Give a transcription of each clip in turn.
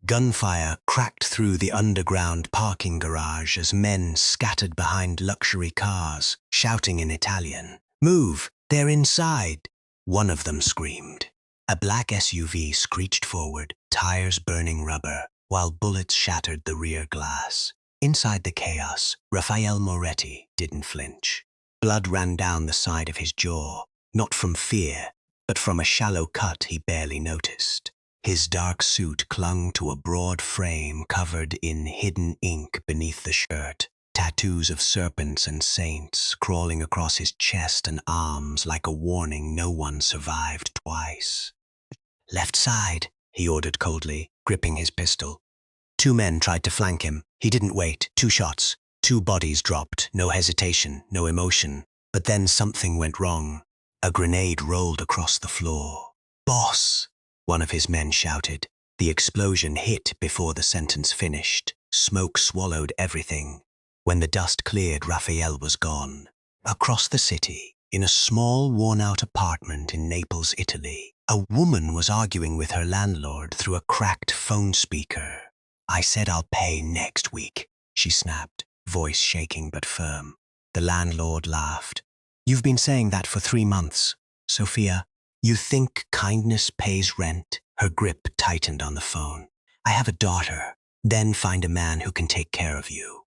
Gunfire cracked through the underground parking garage as men scattered behind luxury cars, shouting in Italian. "Move! They're inside!" One of them screamed. A black SUV screeched forward, tires burning rubber, while bullets shattered the rear glass. Inside the chaos, Raffaele Moretti didn't flinch. Blood ran down the side of his jaw, not from fear, but from a shallow cut he barely noticed. His dark suit clung to a broad frame covered in hidden ink beneath the shirt, tattoos of serpents and saints crawling across his chest and arms like a warning no one survived twice. "Left side," he ordered coldly, gripping his pistol. Two men tried to flank him. He didn't wait. 2 shots. 2 bodies dropped. No hesitation, no emotion. But then something went wrong. A grenade rolled across the floor. "Boss!" one of his men shouted. The explosion hit before the sentence finished. Smoke swallowed everything. When the dust cleared, Raffaele was gone. Across the city, in a small, worn-out apartment in Naples, Italy, a woman was arguing with her landlord through a cracked phone speaker. "I said I'll pay next week," she snapped, voice shaking but firm. The landlord laughed. "You've been saying that for 3 months. Sofia, you think kindness pays rent?" Her grip tightened on the phone. "I have a daughter. Then find a man who can take care of you."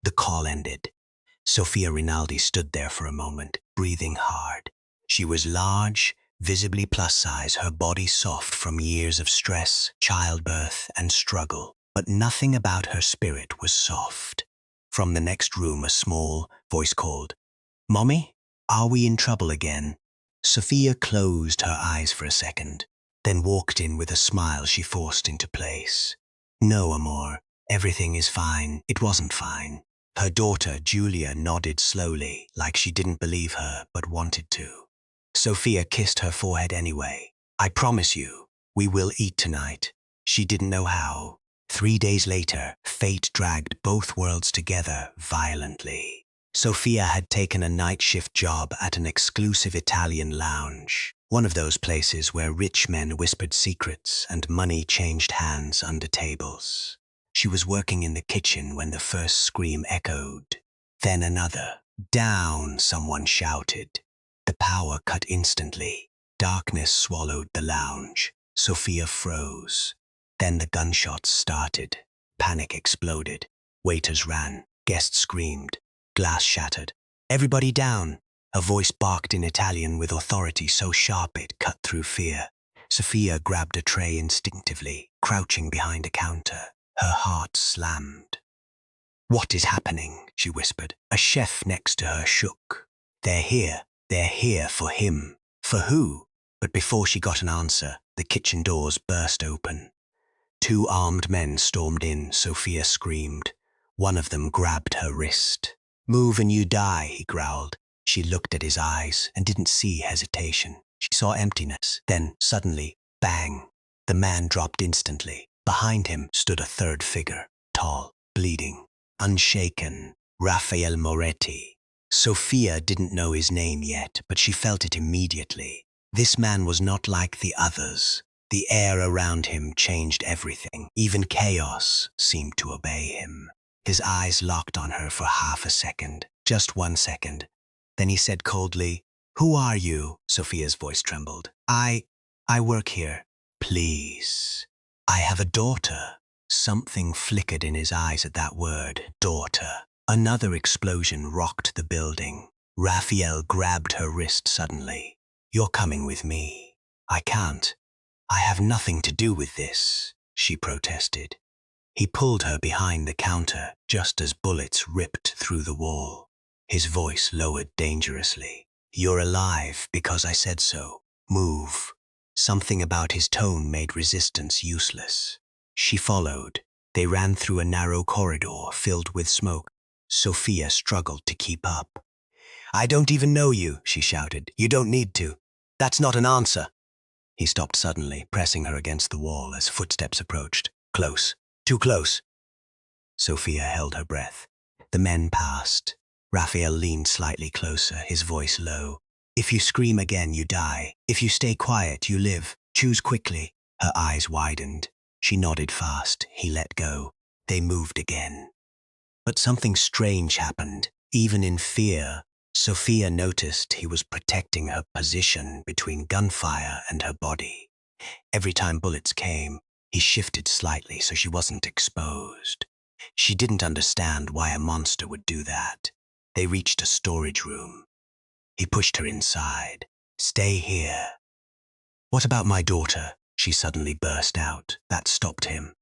The call ended. Sofia Rinaldi stood there for a moment, breathing hard. She was large, visibly plus-size, her body soft from years of stress, childbirth, and struggle. But nothing about her spirit was soft. From the next room, a small voice called, "Mommy, are we in trouble again?" Sofia closed her eyes for a second, then walked in with a smile she forced into place. "No, amor, everything is fine." It wasn't fine. Her daughter, Julia, nodded slowly, like she didn't believe her, but wanted to. Sofia kissed her forehead anyway. "I promise you, we will eat tonight." She didn't know how. 3 days later, fate dragged both worlds together violently. Sofia had taken a night shift job at an exclusive Italian lounge, one of those places where rich men whispered secrets and money changed hands under tables. She was working in the kitchen when the first scream echoed. Then another. "Down!" someone shouted. The power cut instantly. Darkness swallowed the lounge. Sofia froze. Then the gunshots started. Panic exploded. Waiters ran. Guests screamed. Glass shattered. "Everybody down!" A voice barked in Italian with authority so sharp it cut through fear. Sofia grabbed a tray instinctively, crouching behind a counter. Her heart slammed. "What is happening?" she whispered. A chef next to her shook. "They're here. They're here for him." For who? But before she got an answer, the kitchen doors burst open. 2 armed men stormed in. Sofia screamed. One of them grabbed her wrist. "Move and you die," he growled. She looked at his eyes and didn't see hesitation. She saw emptiness. Then, suddenly, bang! The man dropped instantly. Behind him stood a third figure, tall, bleeding, unshaken. Raffaele Moretti. Sofia didn't know his name yet, but she felt it immediately. This man was not like the others. The air around him changed everything. Even chaos seemed to obey him. His eyes locked on her for half a second, just 1 second. Then he said coldly, "Who are you?" Sofia's voice trembled. I work here." "Please. I have a daughter." Something flickered in his eyes at that word, daughter. Another explosion rocked the building. Raffaele grabbed her wrist suddenly. "You're coming with me." "I can't. I have nothing to do with this," she protested. He pulled her behind the counter just as bullets ripped through the wall. His voice lowered dangerously. "You're alive because I said so. Move." Something about his tone made resistance useless. She followed. They ran through a narrow corridor filled with smoke. Sofia struggled to keep up. "I don't even know you," she shouted. "You don't need to. That's not an answer." He stopped suddenly, pressing her against the wall as footsteps approached. Close. Too close. Sofia held her breath. The men passed. Raffaele leaned slightly closer, his voice low. "If you scream again, you die. If you stay quiet, you live. Choose quickly." Her eyes widened. She nodded fast. He let go. They moved again. But something strange happened. Even in fear, Sofia noticed he was protecting her position between gunfire and her body. Every time bullets came, he shifted slightly so she wasn't exposed. She didn't understand why a monster would do that. They reached a storage room. He pushed her inside. "Stay here." "What about my daughter?" she suddenly burst out. That stopped him.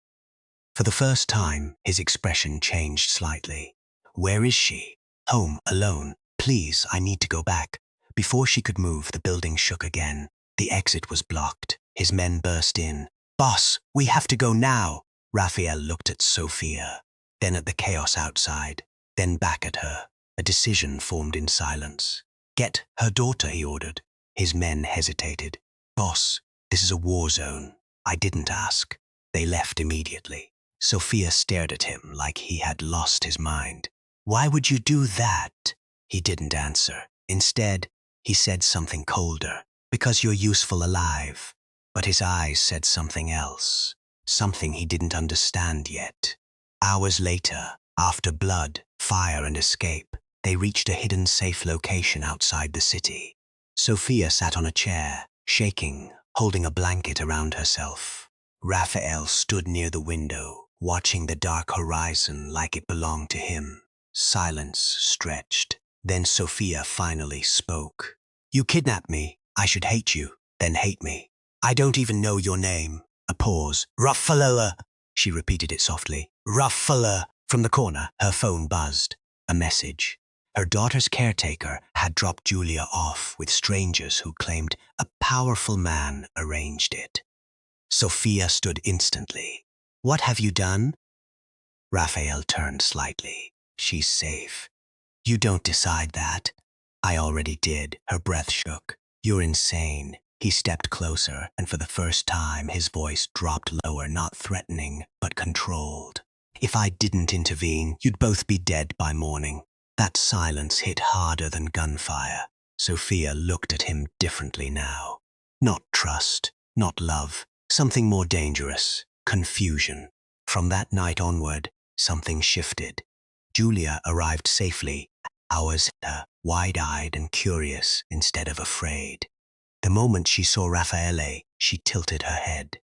For the first time, his expression changed slightly. "Where is she?" "Home, alone. Please, I need to go back." Before she could move, the building shook again. The exit was blocked. His men burst in. "Boss, we have to go now." Raffaele looked at Sofia, then at the chaos outside, then back at her. A decision formed in silence. "Get her daughter," he ordered. His men hesitated. "Boss, this is a war zone. I didn't ask." They left immediately. Sofia stared at him like he had lost his mind. "Why would you do that?" He didn't answer. Instead, he said something colder. "Because you're useful alive." But his eyes said something else. Something he didn't understand yet. Hours later, after blood, fire, and escape, they reached a hidden safe location outside the city. Sofia sat on a chair, shaking, holding a blanket around herself. Raffaele stood near the window, watching the dark horizon like it belonged to him. Silence stretched. Then Sofia finally spoke. "You kidnapped me. I should hate you, then hate me. I don't even know your name." A pause. "Raffaele." She repeated it softly. "Raffaele." From the corner, her phone buzzed. A message. Her daughter's caretaker had dropped Julia off with strangers who claimed a powerful man arranged it. Sofia stood instantly. "What have you done?" Raffaele turned slightly. "She's safe." "You don't decide that." "I already did." Her breath shook. "You're insane." He stepped closer, and for the first time his voice dropped lower, not threatening, but controlled. "If I didn't intervene, you'd both be dead by morning." That silence hit harder than gunfire. Sofia looked at him differently now. Not trust, not love, something more dangerous. Confusion. From that night onward, something shifted. Julia arrived safely, hours later, wide-eyed and curious instead of afraid. The moment she saw Raffaele, she tilted her head.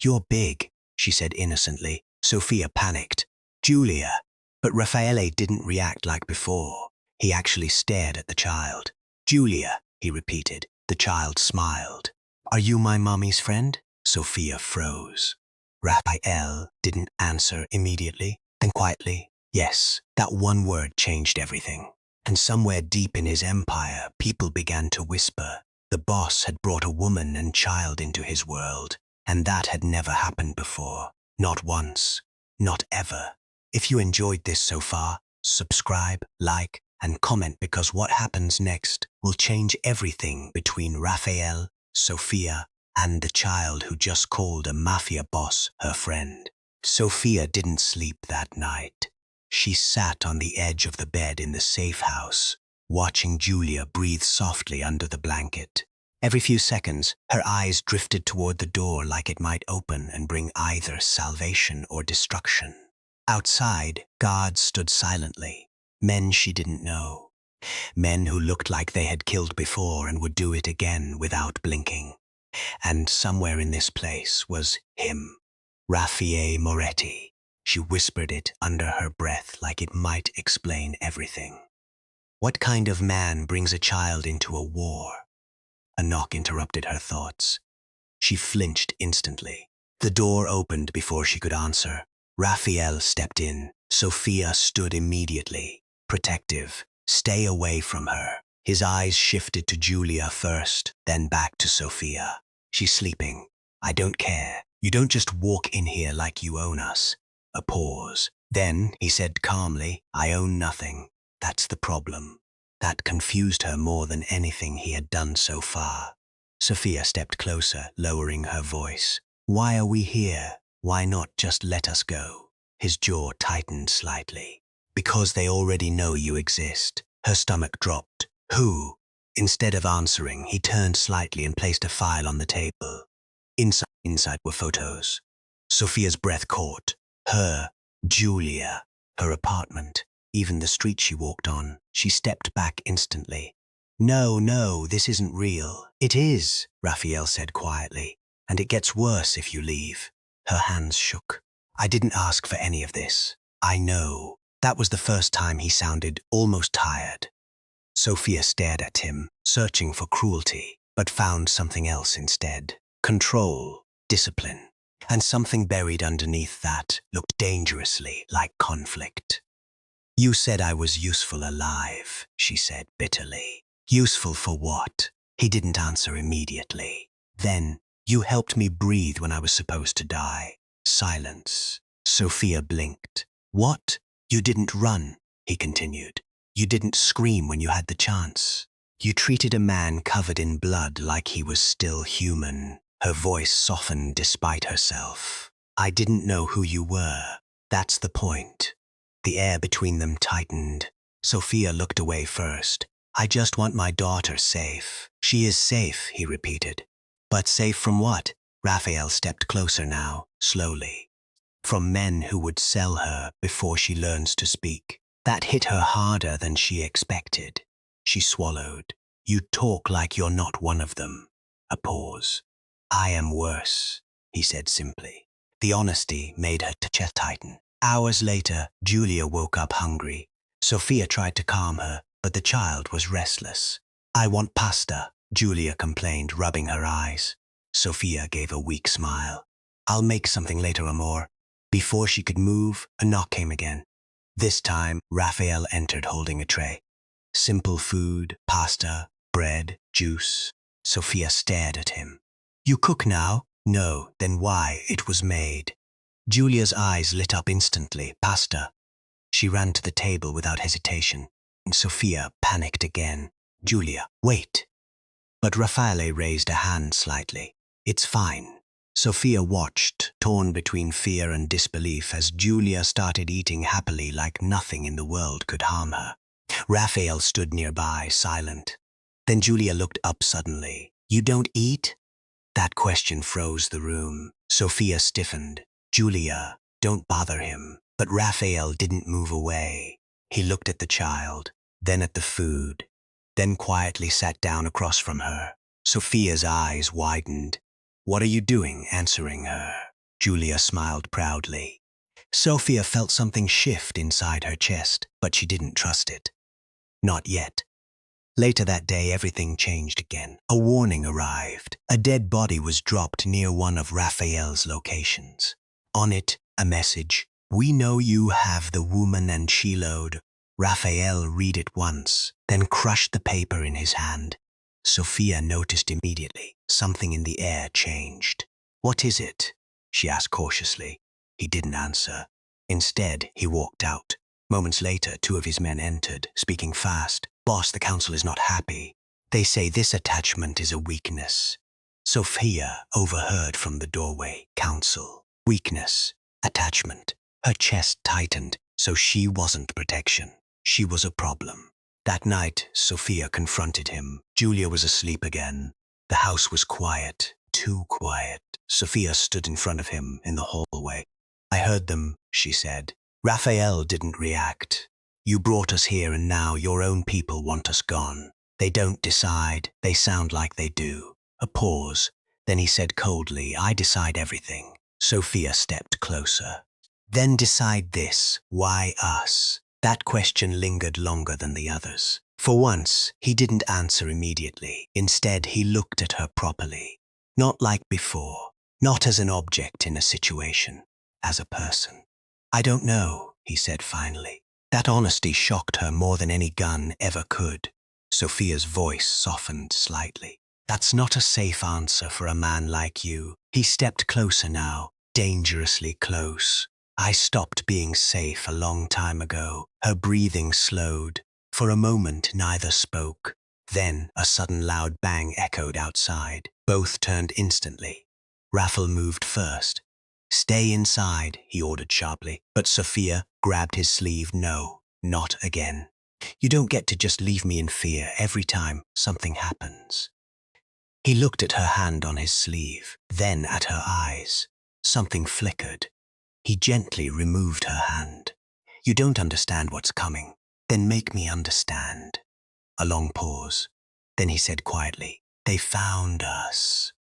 "You're big," she said innocently. Sofia panicked. "Julia." But Raffaele didn't react like before. He actually stared at the child. "Julia," he repeated. The child smiled. "Are you my mommy's friend?" Sofia froze. Raffaele didn't answer immediately. Then quietly, "Yes." That one word changed everything. And somewhere deep in his empire, people began to whisper. The boss had brought a woman and child into his world, and that had never happened before. Not once. Not ever. If you enjoyed this so far, subscribe, like, and comment, because what happens next will change everything between Raffaele, Sofia, and the child who just called a mafia boss her friend. Sofia didn't sleep that night. She sat on the edge of the bed in the safe house, watching Julia breathe softly under the blanket. Every few seconds, her eyes drifted toward the door like it might open and bring either salvation or destruction. Outside, guards stood silently. Men she didn't know. Men who looked like they had killed before and would do it again without blinking. And somewhere in this place was him, Raffaele Moretti. She whispered it under her breath like it might explain everything. What kind of man brings a child into a war? A knock interrupted her thoughts. She flinched instantly. The door opened before she could answer. Raffaele stepped in. Sofia stood immediately, protective. "Stay away from her." His eyes shifted to Julia first, then back to Sofia. "She's sleeping. I don't care. You don't just walk in here like you own us." A pause. Then he said calmly, "I own nothing. That's the problem." That confused her more than anything he had done so far. Sofia stepped closer, lowering her voice. "Why are we here? Why not just let us go?" His jaw tightened slightly. "Because they already know you exist." Her stomach dropped. Instead of answering, he turned slightly and placed a file on the table. Inside were photos. Sofia's breath caught. Her, Julia, her apartment, even the street she walked on. She stepped back instantly. No, no, this isn't real. It is, Raffaele said quietly, and it gets worse if you leave. Her hands shook. I didn't ask for any of this. I know. That was the first time he sounded almost tired. Sofia stared at him, searching for cruelty, but found something else instead. Control, discipline, and something buried underneath that looked dangerously like conflict. You said I was useful alive, she said bitterly. Useful for what? He didn't answer immediately. Then, you helped me breathe when I was supposed to die. Silence. Sofia blinked. What? You didn't run, he continued. You didn't scream when you had the chance. You treated a man covered in blood like he was still human. Her voice softened despite herself. I didn't know who you were. That's the point. The air between them tightened. Sofia looked away first. I just want my daughter safe. She is safe, he repeated. But safe from what? Raffaele stepped closer now, slowly. From men who would sell her before she learns to speak. That hit her harder than she expected. She swallowed. You talk like you're not one of them. A pause. I am worse, he said simply. The honesty made her chest tighten. Hours later, Julia woke up hungry. Sofia tried to calm her, but the child was restless. I want pasta, Julia complained, rubbing her eyes. Sofia gave a weak smile. I'll make something later, amor. Before she could move, a knock came again. This time, Raffaele entered holding a tray. Simple food, pasta, bread, juice. Sofia stared at him. You cook now? No, then why? It was made. Julia's eyes lit up instantly. Pasta. She ran to the table without hesitation. Sofia panicked again. Julia, wait. But Raffaele raised a hand slightly. It's fine. Sofia watched, torn between fear and disbelief, as Julia started eating happily like nothing in the world could harm her. Raffaele stood nearby, silent. Then Julia looked up suddenly. You don't eat? That question froze the room. Sofia stiffened. Julia, don't bother him. But Raffaele didn't move away. He looked at the child, then at the food, then quietly sat down across from her. Sofia's eyes widened. What are you doing, answering her? Julia smiled proudly. Sofia felt something shift inside her chest, but she didn't trust it. Not yet. Later that day, everything changed again. A warning arrived. A dead body was dropped near one of Raffaele's locations. On it, a message. We know you have the woman and she load. Raffaele read it once, then crushed the paper in his hand. Sofia noticed immediately. Something in the air changed. What is it? She asked cautiously. He didn't answer. Instead, he walked out. Moments later, two of his men entered, speaking fast. Boss, the council is not happy. They say this attachment is a weakness. Sofia overheard from the doorway. Council. Weakness. Attachment. Her chest tightened, so she wasn't protection. She was a problem. That night, Sofia confronted him. Julia was asleep again. The house was quiet, too quiet. Sofia stood in front of him in the hallway. I heard them, she said. Raffaele didn't react. You brought us here and now your own people want us gone. They don't decide, they sound like they do. A pause. Then he said coldly, I decide everything. Sofia stepped closer. Then decide this, why us? That question lingered longer than the others. For once, he didn't answer immediately. Instead, he looked at her properly. Not like before. Not as an object in a situation. As a person. I don't know, he said finally. That honesty shocked her more than any gun ever could. Sofia's voice softened slightly. That's not a safe answer for a man like you. He stepped closer now, dangerously close. I stopped being safe a long time ago. Her breathing slowed. For a moment, neither spoke. Then, a sudden loud bang echoed outside. Both turned instantly. Raffaele moved first. Stay inside, he ordered sharply. But Sofia grabbed his sleeve. No, not again. You don't get to just leave me in fear every time something happens. He looked at her hand on his sleeve, then at her eyes. Something flickered. He gently removed her hand. You don't understand what's coming. Then make me understand. A long pause. Then he said quietly, they found us.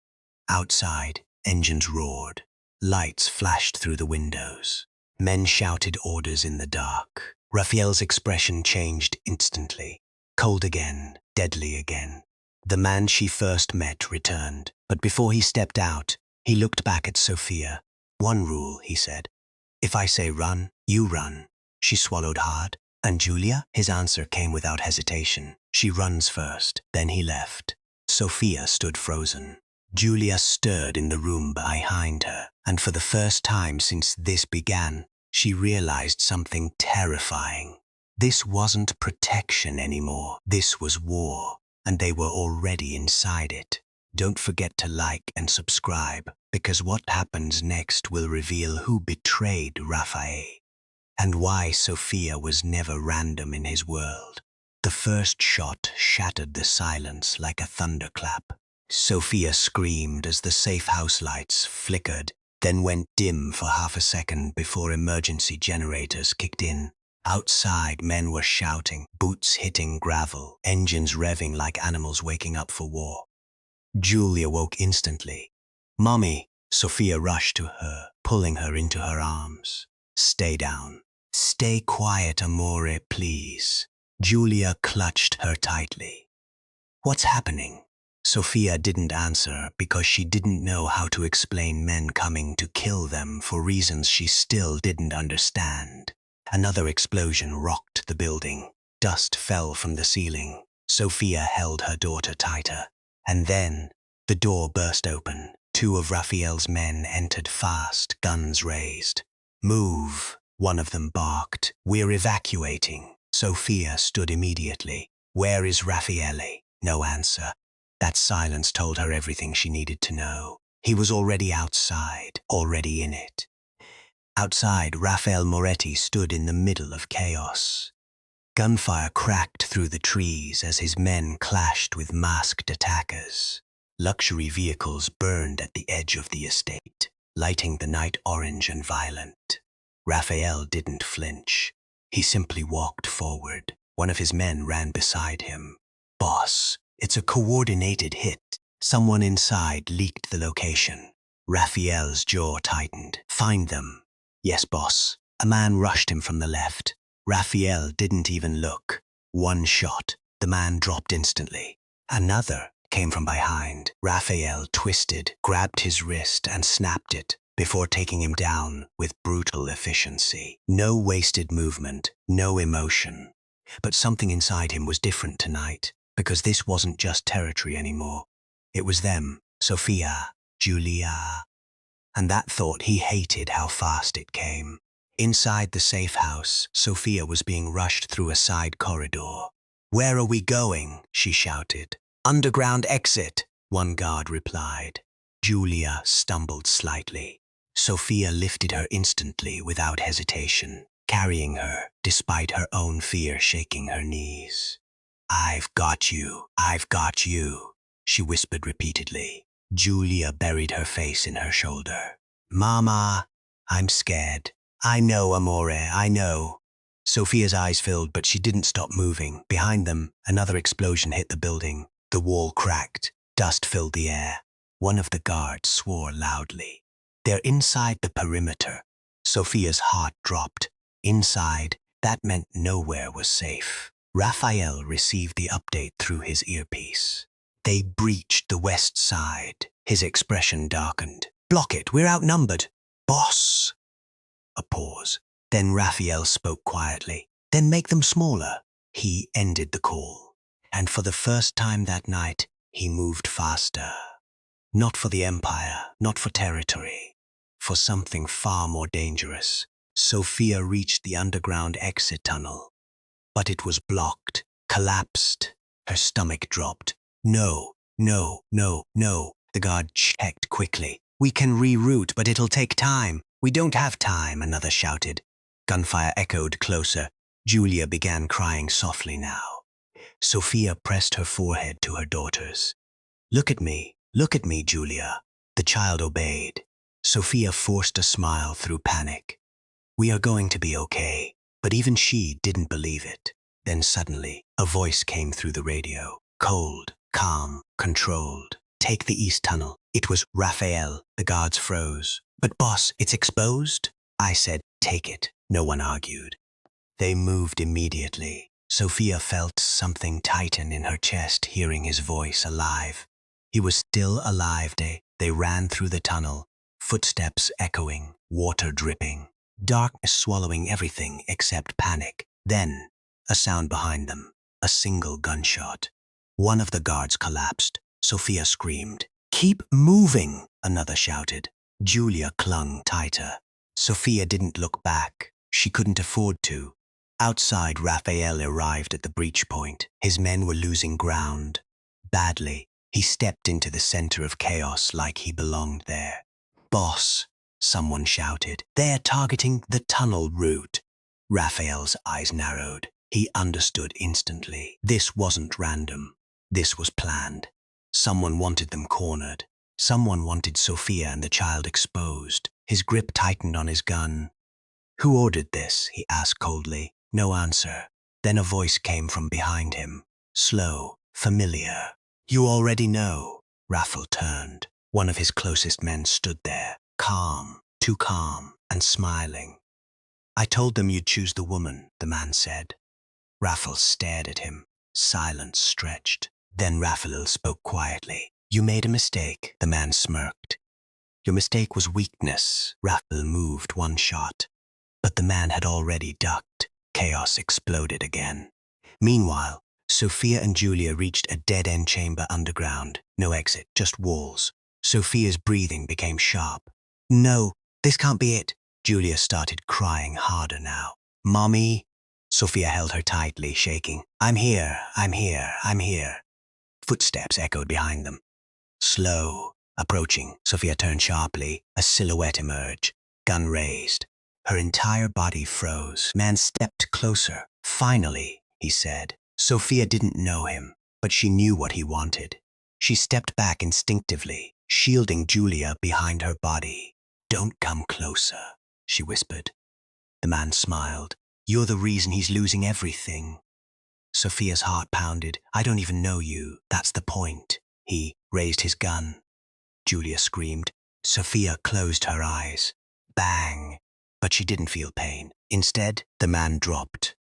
Outside, engines roared. Lights flashed through the windows. Men shouted orders in the dark. Raphael's expression changed instantly. Cold again, deadly again. The man she first met returned, but before he stepped out, he looked back at Sofia. One rule, he said. If I say run, you run. She swallowed hard. And Julia? His answer came without hesitation. She runs first. Then he left. Sofia stood frozen. Julia stirred in the room behind her, and for the first time since this began, she realized something terrifying. This wasn't protection anymore. This was war, and they were already inside it. Don't forget to like and subscribe, because what happens next will reveal who betrayed Raffaele, and why Sofia was never random in his world. The first shot shattered the silence like a thunderclap. Sofia screamed as the safe house lights flickered, then went dim for half a second before emergency generators kicked in. Outside, men were shouting, boots hitting gravel, engines revving like animals waking up for war. Julia woke instantly. Mommy! Sofia rushed to her, pulling her into her arms. Stay down. Stay quiet, amore, please. Julia clutched her tightly. What's happening? Sofia didn't answer because she didn't know how to explain men coming to kill them for reasons she still didn't understand. Another explosion rocked the building. Dust fell from the ceiling. Sofia held her daughter tighter. And then, the door burst open. Two of Raphael's men entered fast, guns raised. Move, one of them barked. We're evacuating. Sofia stood immediately. Where is Raffaele? No answer. That silence told her everything she needed to know. He was already outside, already in it. Outside, Raffaele Moretti stood in the middle of chaos. Gunfire cracked through the trees as his men clashed with masked attackers. Luxury vehicles burned at the edge of the estate, lighting the night orange and violent. Raffaele didn't flinch. He simply walked forward. One of his men ran beside him. Boss, it's a coordinated hit. Someone inside leaked the location. Raphael's jaw tightened. Find them. Yes, boss. A man rushed him from the left. Raffaele didn't even look. One shot. The man dropped instantly. Another came from behind. Raffaele twisted, grabbed his wrist and snapped it before taking him down with brutal efficiency. No wasted movement, no emotion. But something inside him was different tonight, because this wasn't just territory anymore. It was them, Sofia, Julia. And that thought, he hated how fast it came. Inside the safe house, Sofia was being rushed through a side corridor. Where are we going? She shouted. Underground exit, one guard replied. Julia stumbled slightly. Sofia lifted her instantly without hesitation, carrying her, despite her own fear shaking her knees. I've got you, she whispered repeatedly. Julia buried her face in her shoulder. Mama, I'm scared. I know, amore, I know. Sofia's eyes filled, but she didn't stop moving. Behind them, another explosion hit the building. The wall cracked. Dust filled the air. One of the guards swore loudly. They're inside the perimeter. Sofia's heart dropped. Inside, that meant nowhere was safe. Raffaele received the update through his earpiece. They breached the west side. His expression darkened. Block it, we're outnumbered. Boss. A pause. Then Raffaele spoke quietly. Then make them smaller. He ended the call. And for the first time that night, he moved faster. Not for the empire, not for territory. For something far more dangerous. Sofia reached the underground exit tunnel. But it was blocked, collapsed. Her stomach dropped. No, no, no, no. The guard checked quickly. We can reroute, but it'll take time. We don't have time, another shouted. Gunfire echoed closer. Julia began crying softly now. Sofia pressed her forehead to her daughter's. Look at me, Julia. The child obeyed. Sofia forced a smile through panic. "We are going to be okay." But even she didn't believe it. Then suddenly, a voice came through the radio. Cold, calm, controlled. "Take the east tunnel." It was Raffaele. The guards froze. "But boss, it's exposed." I said, "Take it." No one argued. They moved immediately. Sofia felt something tighten in her chest, hearing his voice alive. He was still alive. They ran through the tunnel, footsteps echoing, water dripping, darkness swallowing everything except panic. Then, a sound behind them, a single gunshot. One of the guards collapsed. Sofia screamed. "Keep moving," another shouted. Julia clung tighter. Sofia didn't look back. She couldn't afford to. Outside, Raffaele arrived at the breach point. His men were losing ground. Badly, he stepped into the center of chaos like he belonged there. "Boss," someone shouted, "they're targeting the tunnel route." Raphael's eyes narrowed. He understood instantly. This wasn't random. This was planned. Someone wanted them cornered. Someone wanted Sofia and the child exposed. His grip tightened on his gun. "Who ordered this?" he asked coldly. No answer. Then a voice came from behind him. Slow, familiar. "You already know." Raphael turned. One of his closest men stood there, calm, too calm, and smiling. "I told them you'd choose the woman," the man said. Raphael stared at him. Silence stretched. Then Raphael spoke quietly. "You made a mistake." The man smirked. "Your mistake was weakness." Raphael moved one shot. But the man had already ducked. Chaos exploded again. Meanwhile, Sofia and Julia reached a dead-end chamber underground. No exit, just walls. Sofia's breathing became sharp. "No, this can't be it." Julia started crying harder now. "Mommy." Sofia held her tightly, shaking. "I'm here, I'm here, I'm here." Footsteps echoed behind them. Slow, approaching. Sofia turned sharply. A silhouette emerged, gun raised. Her entire body froze. Man stepped closer. "Finally," he said. Sofia didn't know him, but she knew what he wanted. She stepped back instinctively, shielding Julia behind her body. "Don't come closer," she whispered. The man smiled. "You're the reason he's losing everything." Sofia's heart pounded. "I don't even know you. That's the point." He raised his gun. Julia screamed. Sofia closed her eyes. Bang! But she didn't feel pain. Instead, the man dropped.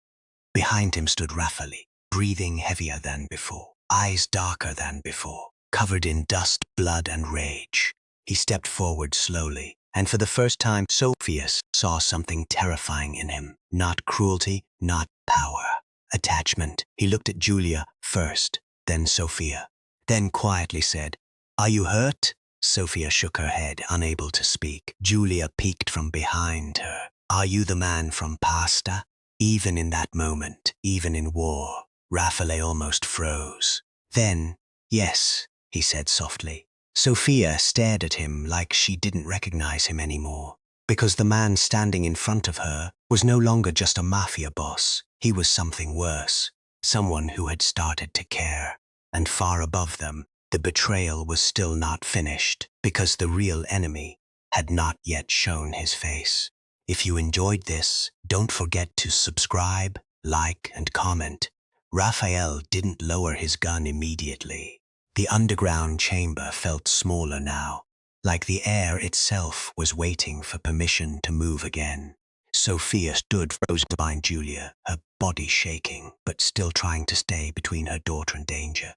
Behind him stood Raffaele, breathing heavier than before, eyes darker than before, covered in dust, blood, and rage. He stepped forward slowly, and for the first time, Sofia saw something terrifying in him. Not cruelty, not power. Attachment. He looked at Julia first, then Sofia, then quietly said, "Are you hurt?" Sofia shook her head, unable to speak. Julia peeked from behind her. "Are you the man from Pasta?" Even in that moment, even in war, Raffaele almost froze. Then, "Yes," he said softly. Sofia stared at him like she didn't recognize him anymore. Because the man standing in front of her was no longer just a mafia boss. He was something worse. Someone who had started to care. And far above them, the betrayal was still not finished, because the real enemy had not yet shown his face. If you enjoyed this, don't forget to subscribe, like, and comment. Raffaele didn't lower his gun immediately. The underground chamber felt smaller now, like the air itself was waiting for permission to move again. Sofia stood frozen behind Julia, her body shaking, but still trying to stay between her daughter and danger.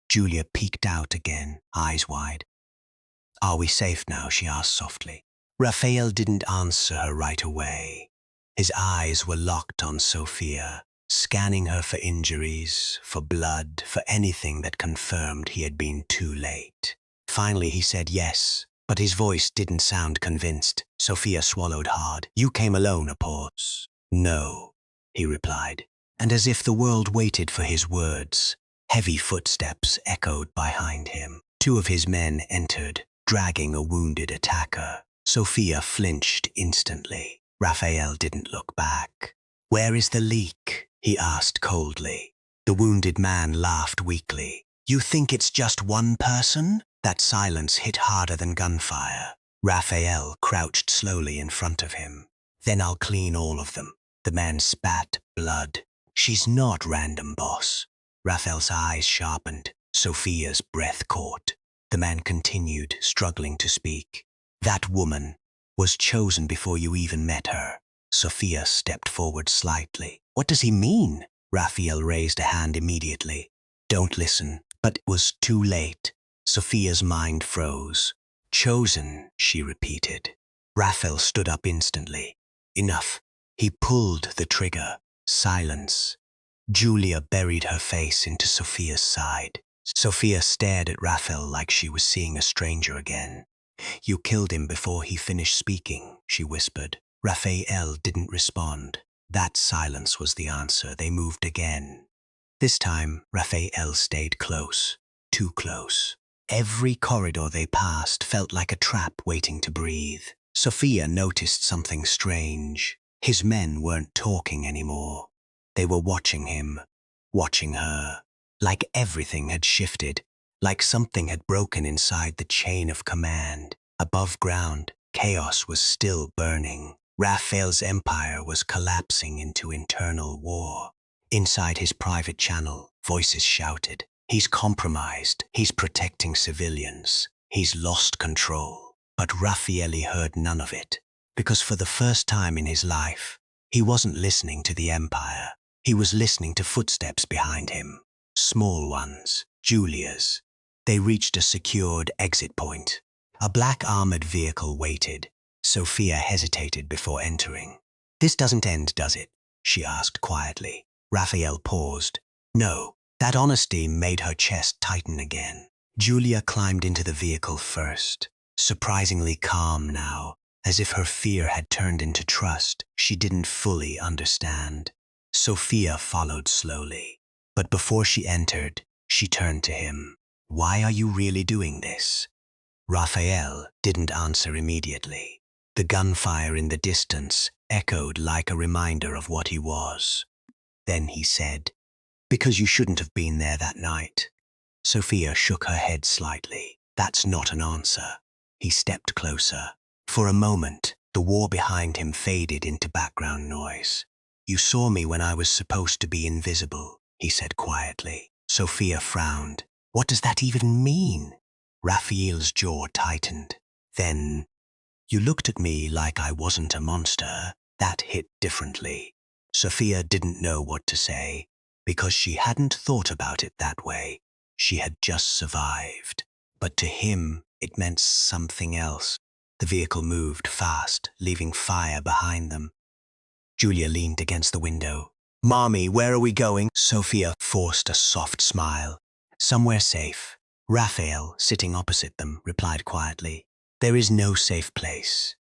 Julia peeked out again, eyes wide. "Are we safe now?" she asked softly. Raffaele didn't answer her right away. His eyes were locked on Sofia, scanning her for injuries, for blood, for anything that confirmed he had been too late. Finally he said yes, but his voice didn't sound convinced. Sofia swallowed hard. "You came alone?" A pause. "No," he replied. And as if the world waited for his words, heavy footsteps echoed behind him. Two of his men entered, dragging a wounded attacker. Sofia flinched instantly. Raffaele didn't look back. "Where is the leak?" he asked coldly. The wounded man laughed weakly. "You think it's just one person?" That silence hit harder than gunfire. Raphael crouched slowly in front of him. Then I'll clean all of them. The man spat blood. She's not random, boss. Raphael's eyes sharpened. Sofia's breath caught. The man continued, struggling to speak. That woman was chosen before you even met her. Sofia stepped forward slightly. What does he mean? Raphael raised a hand immediately. Don't listen. But it was too late. Sofia's mind froze. Chosen, she repeated. Raphael stood up instantly. Enough. He pulled the trigger. Silence. Julia buried her face into Sofia's side. Sofia stared at Raphael like she was seeing a stranger again. You killed him before he finished speaking, she whispered. Raphael didn't respond. That silence was the answer. They moved again. This time, Raphael stayed close. Too close. Every corridor they passed felt like a trap waiting to breathe. Sofia noticed something strange. His men weren't talking anymore. They were watching him, watching her. Like everything had shifted, like something had broken inside the chain of command. Above ground, chaos was still burning. Raphael's empire was collapsing into internal war. Inside his private channel, voices shouted, "He's compromised, he's protecting civilians, he's lost control." But Raffaele heard none of it, because for the first time in his life, he wasn't listening to the empire. He was listening to footsteps behind him. Small ones, Julia's. They reached a secured exit point. A black armored vehicle waited. Sofia hesitated before entering. "This doesn't end, does it?" she asked quietly. Raphael paused. No. That honesty made her chest tighten again. Julia climbed into the vehicle first, surprisingly calm now, as if her fear had turned into trust she didn't fully understand. Sofia followed slowly, but before she entered, she turned to him. "Why are you really doing this?" Raphael didn't answer immediately. The gunfire in the distance echoed like a reminder of what he was. Then he said, "Because you shouldn't have been there that night." Sofia shook her head slightly. "That's not an answer." He stepped closer. For a moment, the war behind him faded into background noise. "You saw me when I was supposed to be invisible," he said quietly. Sofia frowned. "What does that even mean?" Raphael's jaw tightened. "Then, you looked at me like I wasn't a monster." That hit differently. Sofia didn't know what to say, because she hadn't thought about it that way. She had just survived. But to him, it meant something else. The vehicle moved fast, leaving fire behind them. Julia leaned against the window. "Mommy, where are we going?" Sofia forced a soft smile. "Somewhere safe." Raphael, sitting opposite them, replied quietly, "There is no safe place."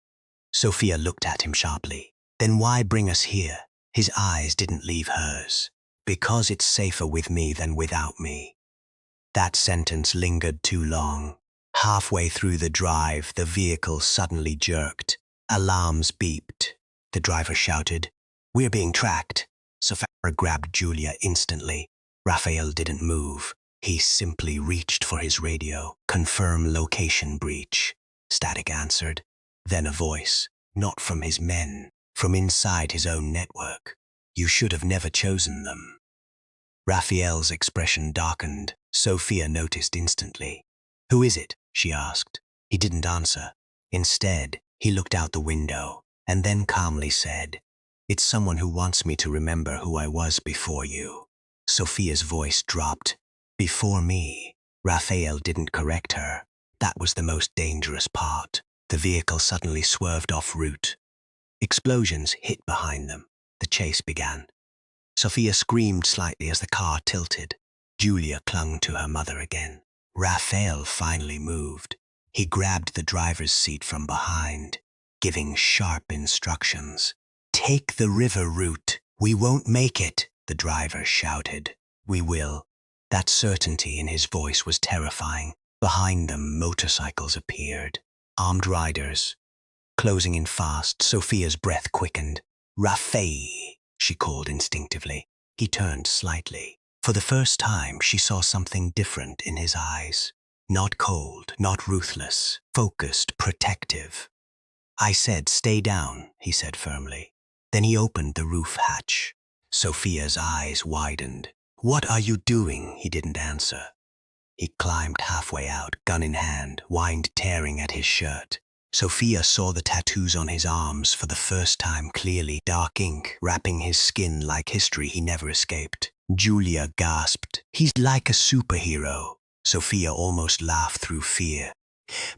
Sofia looked at him sharply. "Then why bring us here?" His eyes didn't leave hers. "Because it's safer with me than without me." That sentence lingered too long. Halfway through the drive, the vehicle suddenly jerked. Alarms beeped. The driver shouted, "We're being tracked." Sofia grabbed Julia instantly. Raphael didn't move. He simply reached for his radio. "Confirm location breach." Static answered. Then a voice, not from his men, from inside his own network. "You should have never chosen them." Raphael's expression darkened. Sofia noticed instantly. "Who is it?" she asked. He didn't answer. Instead, he looked out the window, and then calmly said, "It's someone who wants me to remember who I was before you." Sofia's voice dropped. "Before me." Raphael didn't correct her. That was the most dangerous part. The vehicle suddenly swerved off route. Explosions hit behind them. The chase began. Sofia screamed slightly as the car tilted. Julia clung to her mother again. Raphael finally moved. He grabbed the driver's seat from behind, giving sharp instructions. "Take the river route. We won't make it," the driver shouted. "We will." That certainty in his voice was terrifying. Behind them, motorcycles appeared. Armed riders. Closing in fast, Sofia's breath quickened. "Raffaele," she called instinctively. He turned slightly. For the first time, she saw something different in his eyes. Not cold, not ruthless, focused, protective. I said, "Stay down," he said firmly. Then he opened the roof hatch. Sofia's eyes widened. "What are you doing?" He didn't answer. He climbed halfway out, gun in hand, wind tearing at his shirt. Sofia saw the tattoos on his arms for the first time clearly, dark ink wrapping his skin like history he never escaped. Julia gasped. "He's like a superhero." Sofia almost laughed through fear.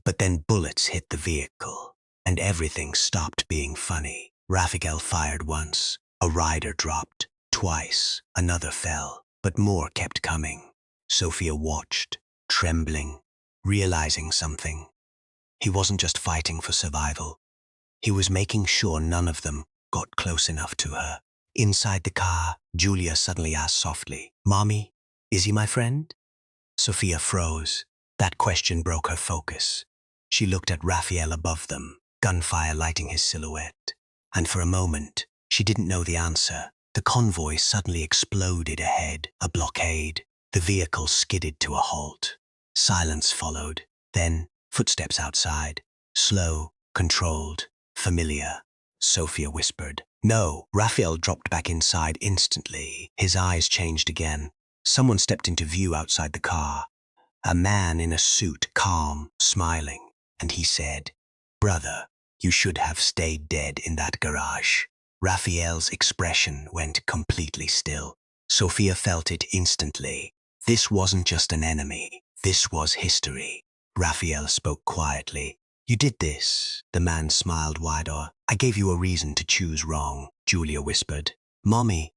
But then bullets hit the vehicle, and everything stopped being funny. Raffaele fired once. A rider dropped. Twice. Another fell. But more kept coming. Sofia watched, trembling, realizing something. He wasn't just fighting for survival. He was making sure none of them got close enough to her. Inside the car, Julia suddenly asked softly, "Mommy, is he my friend?" Sofia froze. That question broke her focus. She looked at Raffaele above them, gunfire lighting his silhouette. And for a moment, she didn't know the answer. The convoy suddenly exploded ahead, a blockade. The vehicle skidded to a halt. Silence followed. Then, footsteps outside. Slow, controlled, familiar. Sofia whispered, "No." Raffaele dropped back inside instantly. His eyes changed again. Someone stepped into view outside the car. A man in a suit, calm, smiling. And he said, "Brother, you should have stayed dead in that garage." Raffaele's expression went completely still. Sofia felt it instantly. This wasn't just an enemy. This was history. Raffaele spoke quietly. "You did this." The man smiled wider. "I gave you a reason to choose wrong," Julia whispered. "Mommy."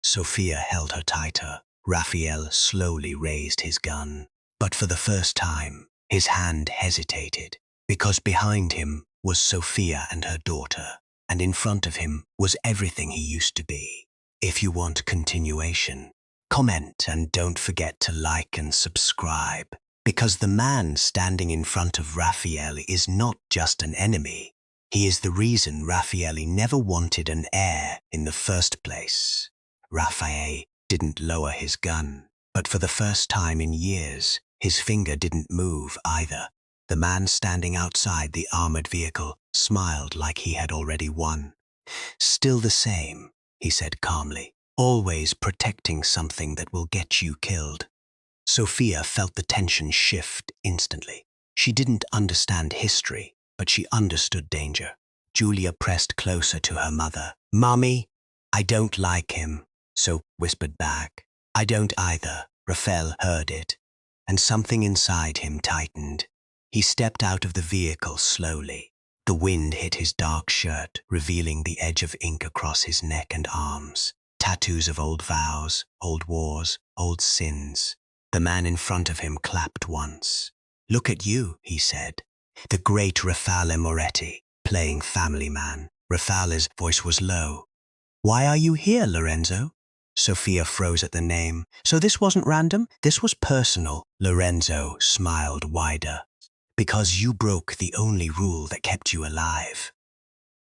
Sofia held her tighter. Raffaele slowly raised his gun. But for the first time, his hand hesitated, because behind him was Sofia and her daughter, and in front of him was everything he used to be. If you want continuation, comment and don't forget to like and subscribe, because the man standing in front of Raffaele is not just an enemy. He is the reason Raffaele never wanted an heir in the first place. Raffaele didn't lower his gun, but for the first time in years, his finger didn't move either. The man standing outside the armored vehicle smiled like he had already won. "Still the same," he said calmly, "always protecting something that will get you killed." Sofia felt the tension shift instantly. She didn't understand history, but she understood danger. Julia pressed closer to her mother. "Mommy, I don't like him," So whispered back. "I don't either." Raffaele heard it, and something inside him tightened. He stepped out of the vehicle slowly. The wind hit his dark shirt, revealing the edge of ink across his neck and arms. Tattoos of old vows, old wars, old sins. The man in front of him clapped once. "Look at you," he said. "The great Raffaele Moretti, playing family man." Raffaele's voice was low. "Why are you here, Lorenzo?" Sofia froze at the name. "So this wasn't random? This was personal." Lorenzo smiled wider. "Because you broke the only rule that kept you alive."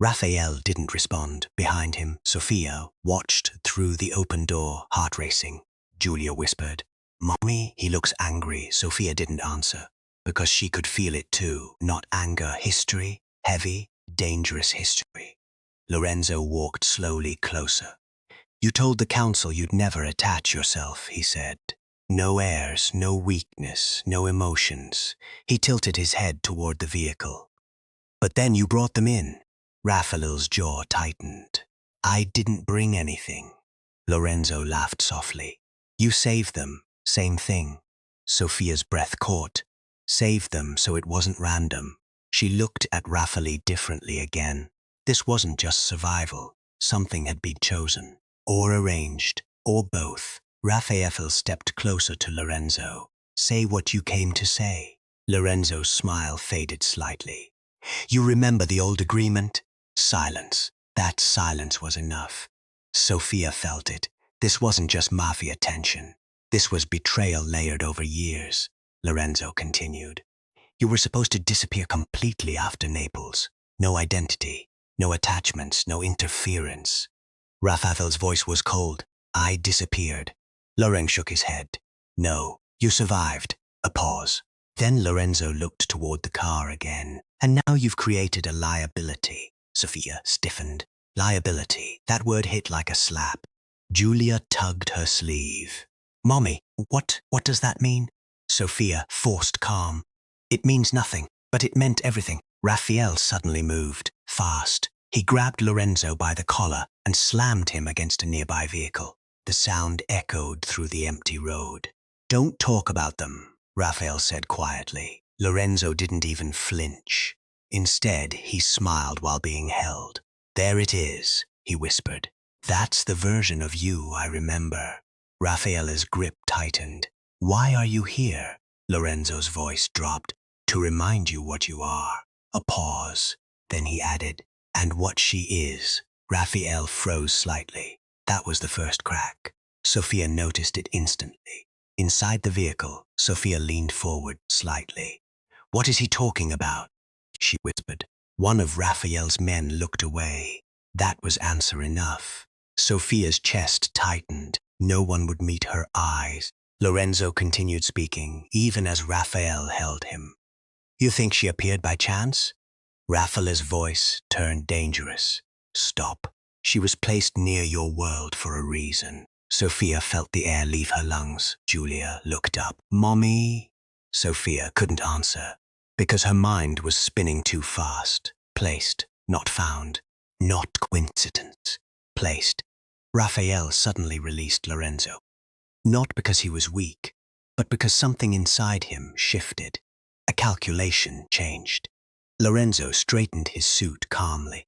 Raffaele didn't respond. Behind him, Sofia watched through the open door, heart racing. Julia whispered, "Mommy, he looks angry." Sofia didn't answer, because she could feel it too. Not anger, history, heavy, dangerous history. Lorenzo walked slowly closer. "You told the council you'd never attach yourself," he said. "No heirs, no weakness, no emotions." He tilted his head toward the vehicle. "But then you brought them in." Raffaele's jaw tightened. "I didn't bring anything." Lorenzo laughed softly. "You saved them. Same thing." Sofia's breath caught. "Saved them so it wasn't random." She looked at Raffaele differently again. This wasn't just survival. Something had been chosen. Or arranged. Or both. Raffaele stepped closer to Lorenzo. "Say what you came to say." Lorenzo's smile faded slightly. "You remember the old agreement?" Silence. That silence was enough. Sofia felt it. This wasn't just Mafia tension. This was betrayal layered over years. Lorenzo continued. "You were supposed to disappear completely after Naples. No identity, no attachments, no interference." Raffaele's voice was cold. "I disappeared." Lorenzo shook his head. "No, you survived." A pause. Then Lorenzo looked toward the car again. And now you've created a liability. Sofia stiffened. Liability. That word hit like a slap. Julia tugged her sleeve. Mommy, what does that mean? Sofia forced calm. It means nothing, but it meant everything. Raffaele suddenly moved, fast. He grabbed Lorenzo by the collar and slammed him against a nearby vehicle. The sound echoed through the empty road. Don't talk about them, Raffaele said quietly. Lorenzo didn't even flinch. Instead, he smiled while being held. There it is, he whispered. That's the version of you I remember. Raffaele's grip tightened. Why are you here? Lorenzo's voice dropped. To remind you what you are. A pause. Then he added, and what she is. Raffaele froze slightly. That was the first crack. Sofia noticed it instantly. Inside the vehicle, Sofia leaned forward slightly. What is he talking about? She whispered. One of Raffaele's men looked away. That was answer enough. Sofia's chest tightened. No one would meet her eyes. Lorenzo continued speaking, even as Raffaele held him. You think she appeared by chance? Raffaele's voice turned dangerous. Stop. She was placed near your world for a reason. Sofia felt the air leave her lungs. Julia looked up. Mommy? Sofia couldn't answer, because her mind was spinning too fast. Placed, not found. Not coincidence. Placed. Raffaele suddenly released Lorenzo. Not because he was weak, but because something inside him shifted. A calculation changed. Lorenzo straightened his suit calmly.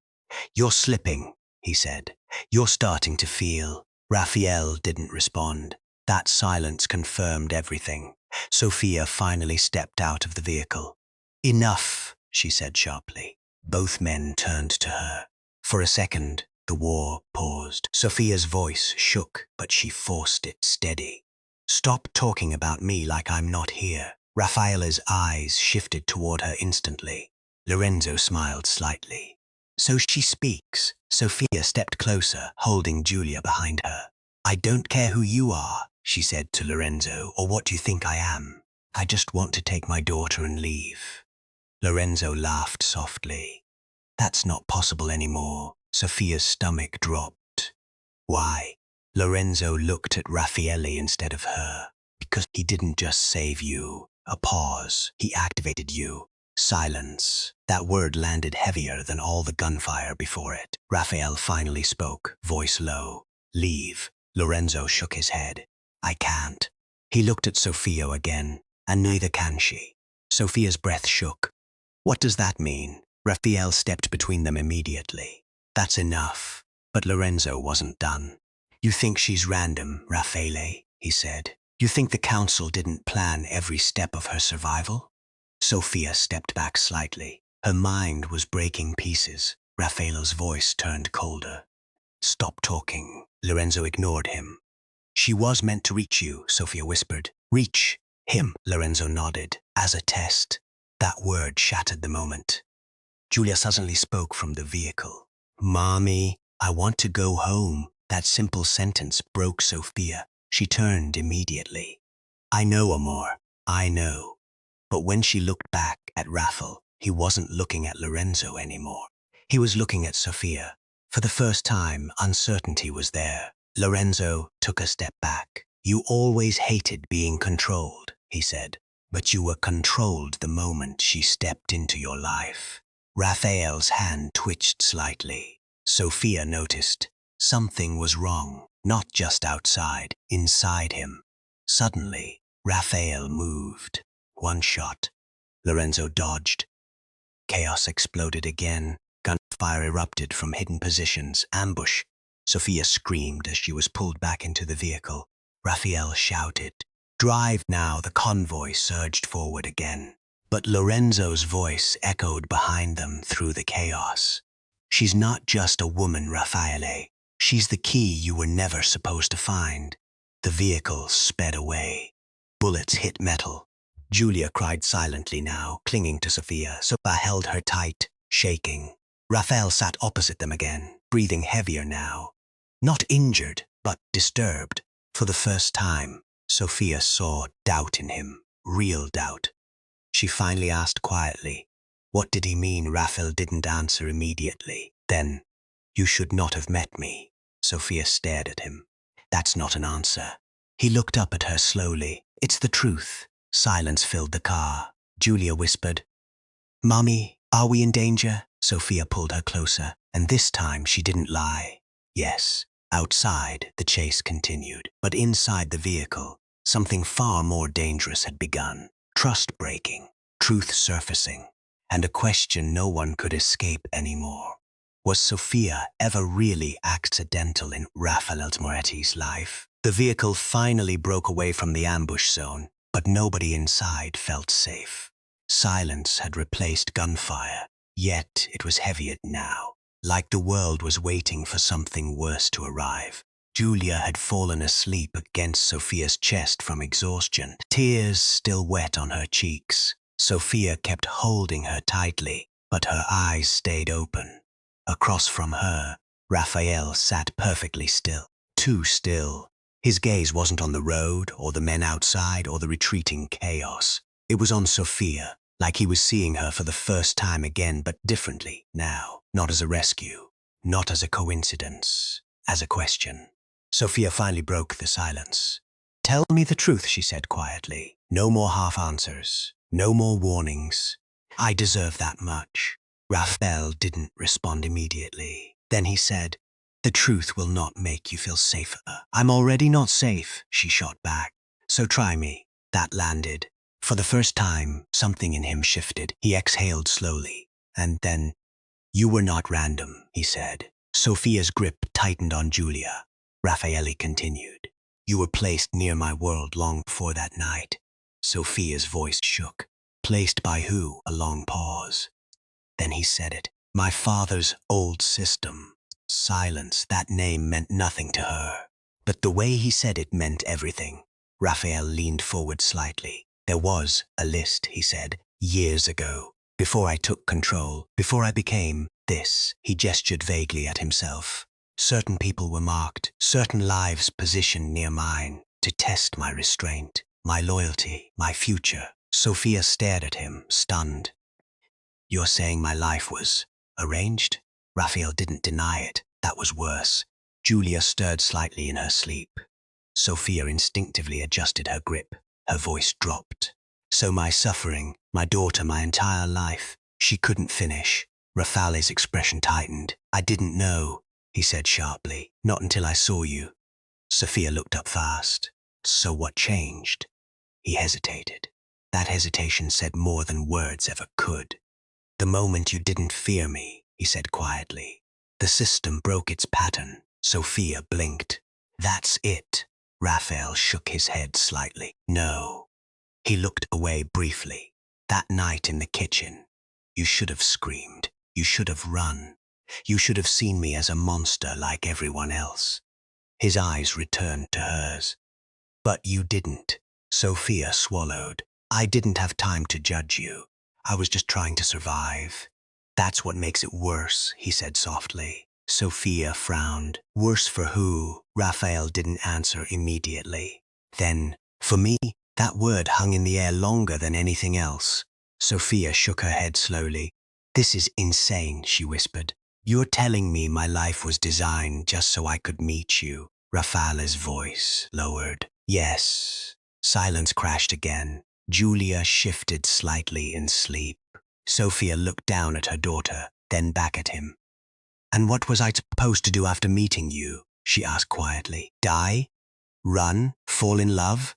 You're slipping, he said. You're starting to feel. Raffaele didn't respond. That silence confirmed everything. Sofia finally stepped out of the vehicle. Enough, she said sharply. Both men turned to her. For a second, the war paused. Sofia's voice shook, but she forced it steady. Stop talking about me like I'm not here. Raffaele's eyes shifted toward her instantly. Lorenzo smiled slightly. So she speaks. Sofia stepped closer, holding Julia behind her. I don't care who you are, she said to Lorenzo, or what you think I am. I just want to take my daughter and leave. Lorenzo laughed softly. That's not possible anymore. Sofia's stomach dropped. Why? Lorenzo looked at Raffaele instead of her. Because he didn't just save you. A pause. He activated you. Silence. That word landed heavier than all the gunfire before it. Raffaele finally spoke, voice low. Leave. Lorenzo shook his head. I can't. He looked at Sofia again, and neither can she. Sofia's breath shook. What does that mean? Raffaele stepped between them immediately. That's enough. But Lorenzo wasn't done. You think she's random, Raffaele, he said. You think the council didn't plan every step of her survival? Sofia stepped back slightly. Her mind was breaking pieces. Raffaele's voice turned colder. Stop talking. Lorenzo ignored him. She was meant to reach you, Sofia whispered. Reach him, Lorenzo nodded. As a test. That word shattered the moment. Julia suddenly spoke from the vehicle. Mommy, I want to go home. That simple sentence broke Sofia. She turned immediately. I know, Amor. I know. But when she looked back at Raffaele, he wasn't looking at Lorenzo anymore. He was looking at Sofia. For the first time, uncertainty was there. Lorenzo took a step back. You always hated being controlled, he said. But you were controlled the moment she stepped into your life. Raffaele's hand twitched slightly. Sofia noticed. Something was wrong, not just outside, inside him. Suddenly, Raffaele moved. One shot. Lorenzo dodged. Chaos exploded again. Gunfire erupted from hidden positions. Ambush. Sofia screamed as she was pulled back into the vehicle. Raffaele shouted. Drive now. The convoy surged forward again. But Lorenzo's voice echoed behind them through the chaos. She's not just a woman, Raffaele. She's the key you were never supposed to find. The vehicle sped away. Bullets hit metal. Julia cried silently now, clinging to Sofia. Sofia held her tight, shaking. Raffaele sat opposite them again, breathing heavier now. Not injured, but disturbed. For the first time, Sofia saw doubt in him, real doubt. she finally asked quietly. What did he mean? Raffaele didn't answer immediately. Then, you should not have met me. Sofia stared at him. That's not an answer. He looked up at her slowly. It's the truth. Silence filled the car. Julia whispered, Mommy, are we in danger? Sofia pulled her closer, and this time she didn't lie. Yes. Outside, the chase continued, but inside the vehicle, something far more dangerous had begun. Trust breaking, truth surfacing, and a question no one could escape anymore. Was Sofia ever really accidental in Raffaele Moretti's life? The vehicle finally broke away from the ambush zone, but nobody inside felt safe. Silence had replaced gunfire, yet it was heavier now, like the world was waiting for something worse to arrive. Julia had fallen asleep against Sofia's chest from exhaustion, tears still wet on her cheeks. Sofia kept holding her tightly, but her eyes stayed open. Across from her, Raffaele sat perfectly still, too still. His gaze wasn't on the road, or the men outside, or the retreating chaos. It was on Sofia, like he was seeing her for the first time again, but differently now. Not as a rescue, not as a coincidence, as a question. Sofia finally broke the silence. Tell me the truth, she said quietly. No more half answers, no more warnings. I deserve that much. Raffaele didn't respond immediately. Then he said, the truth will not make you feel safer. I'm already not safe, she shot back. So try me. That landed. For the first time, something in him shifted. He exhaled slowly. And then, you were not random, he said. Sofia's grip tightened on Julia. Raffaele continued. You were placed near my world long before that night. Sofia's voice shook. Placed by who? A long pause. Then he said it. My father's old system. Silence, that name meant nothing to her. But the way he said it meant everything. Raffaele leaned forward slightly. There was a list, he said, years ago. Before I took control, before I became this, he gestured vaguely at himself. Certain people were marked, certain lives positioned near mine, to test my restraint, my loyalty, my future. Sofia stared at him, stunned. You're saying my life was arranged? Raffaele didn't deny it. That was worse. Julia stirred slightly in her sleep. Sofia instinctively adjusted her grip. Her voice dropped. So my suffering, my daughter, my entire life. She couldn't finish. Raffaele's expression tightened. I didn't know, he said sharply. Not until I saw you. Sofia looked up fast. So what changed? He hesitated. That hesitation said more than words ever could. The moment you didn't fear me, he said quietly. The system broke its pattern. Sofia blinked. That's it. Raffaele shook his head slightly. No. He looked away briefly. That night in the kitchen, you should have screamed. You should have run. You should have seen me as a monster like everyone else. His eyes returned to hers. But you didn't. Sofia swallowed. I didn't have time to judge you. I was just trying to survive. That's what makes it worse, he said softly. Sofia frowned. Worse for who? Raffaele didn't answer immediately. Then, for me, that word hung in the air longer than anything else. Sofia shook her head slowly. This is insane, she whispered. You're telling me my life was designed just so I could meet you. Raffaele's voice lowered. Yes. Silence crashed again. Julia shifted slightly in sleep. Sofia looked down at her daughter, then back at him. And what was I supposed to do after meeting you? She asked quietly. Die? Run? Fall in love?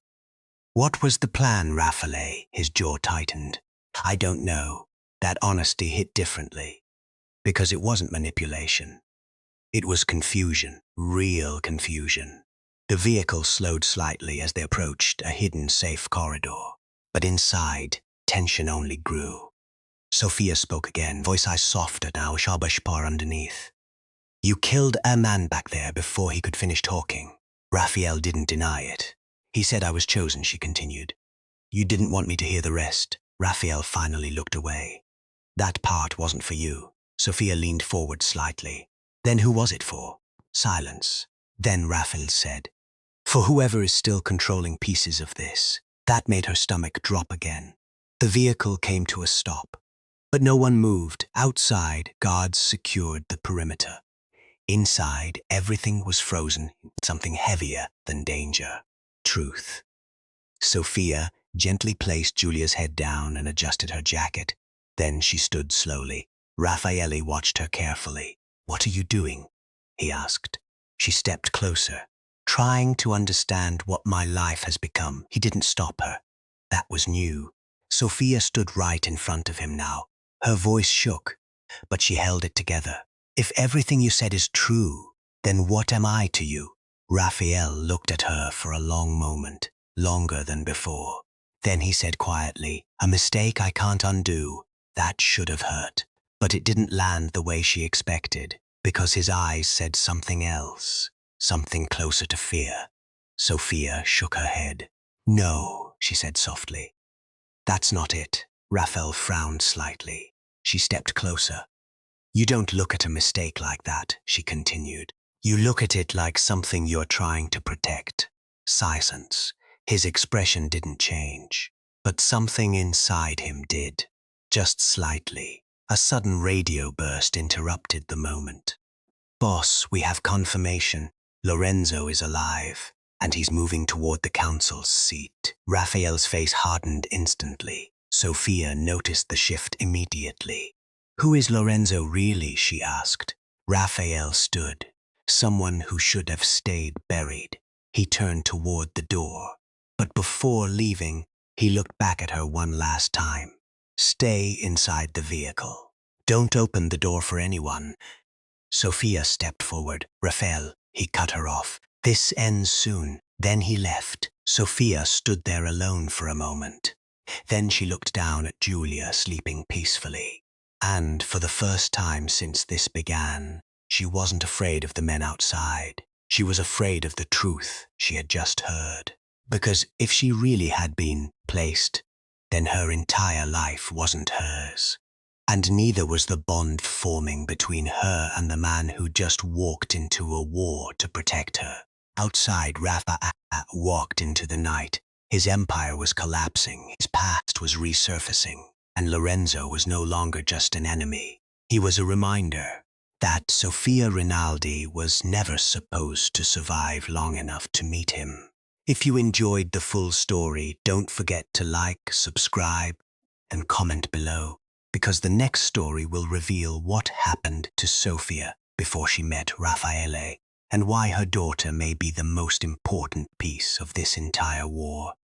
What was the plan, Raffaele? His jaw tightened. I don't know. That honesty hit differently. Because it wasn't manipulation. It was confusion, real confusion. The vehicle slowed slightly as they approached a hidden safe corridor. But inside, tension only grew. Sofia spoke again, voice softer now, Shabashpar underneath. You killed a man back there before he could finish talking. Raffaele didn't deny it. He said I was chosen, she continued. You didn't want me to hear the rest. Raffaele finally looked away. That part wasn't for you. Sofia leaned forward slightly. Then who was it for? Silence. Then Raffaele said, for whoever is still controlling pieces of this. That made her stomach drop again. The vehicle came to a stop, but no one moved. Outside, guards secured the perimeter. Inside, everything was frozen in something heavier than danger. Truth. Sofia gently placed Julia's head down and adjusted her jacket. Then she stood slowly. Raffaele watched her carefully. "What are you doing?" he asked. She stepped closer, trying to understand what my life has become. He didn't stop her. That was new. Sofia stood right in front of him now. Her voice shook, but she held it together. "If everything you said is true, then what am I to you?" Raphael looked at her for a long moment, longer than before. Then he said quietly, "A mistake I can't undo. That should have hurt." But it didn't land the way she expected, because his eyes said something else, something closer to fear. Sofia shook her head. "No," she said softly. "That's not it." Raphael frowned slightly. She stepped closer. "You don't look at a mistake like that," she continued. "You look at it like something you're trying to protect." Silence. His expression didn't change, but something inside him did. Just slightly. A sudden radio burst interrupted the moment. "Boss, we have confirmation. Lorenzo is alive, and he's moving toward the council's seat." Raphael's face hardened instantly. Sofia noticed the shift immediately. "Who is Lorenzo really?" she asked. Raphael stood, someone who should have stayed buried. He turned toward the door, but before leaving, he looked back at her one last time. "Stay inside the vehicle. Don't open the door for anyone." Sofia stepped forward. "Raphael," he cut her off. "This ends soon." Then he left. Sofia stood there alone for a moment. Then she looked down at Julia sleeping peacefully. And for the first time since this began, she wasn't afraid of the men outside. She was afraid of the truth she had just heard. Because if she really had been placed, then her entire life wasn't hers. And neither was the bond forming between her and the man who just walked into a war to protect her. Outside, Rafa walked into the night. His empire was collapsing, his past was resurfacing, and Lorenzo was no longer just an enemy. He was a reminder that Sofia Rinaldi was never supposed to survive long enough to meet him. If you enjoyed the full story, don't forget to like, subscribe, and comment below, because the next story will reveal what happened to Sofia before she met Raffaele, and why her daughter may be the most important piece of this entire war.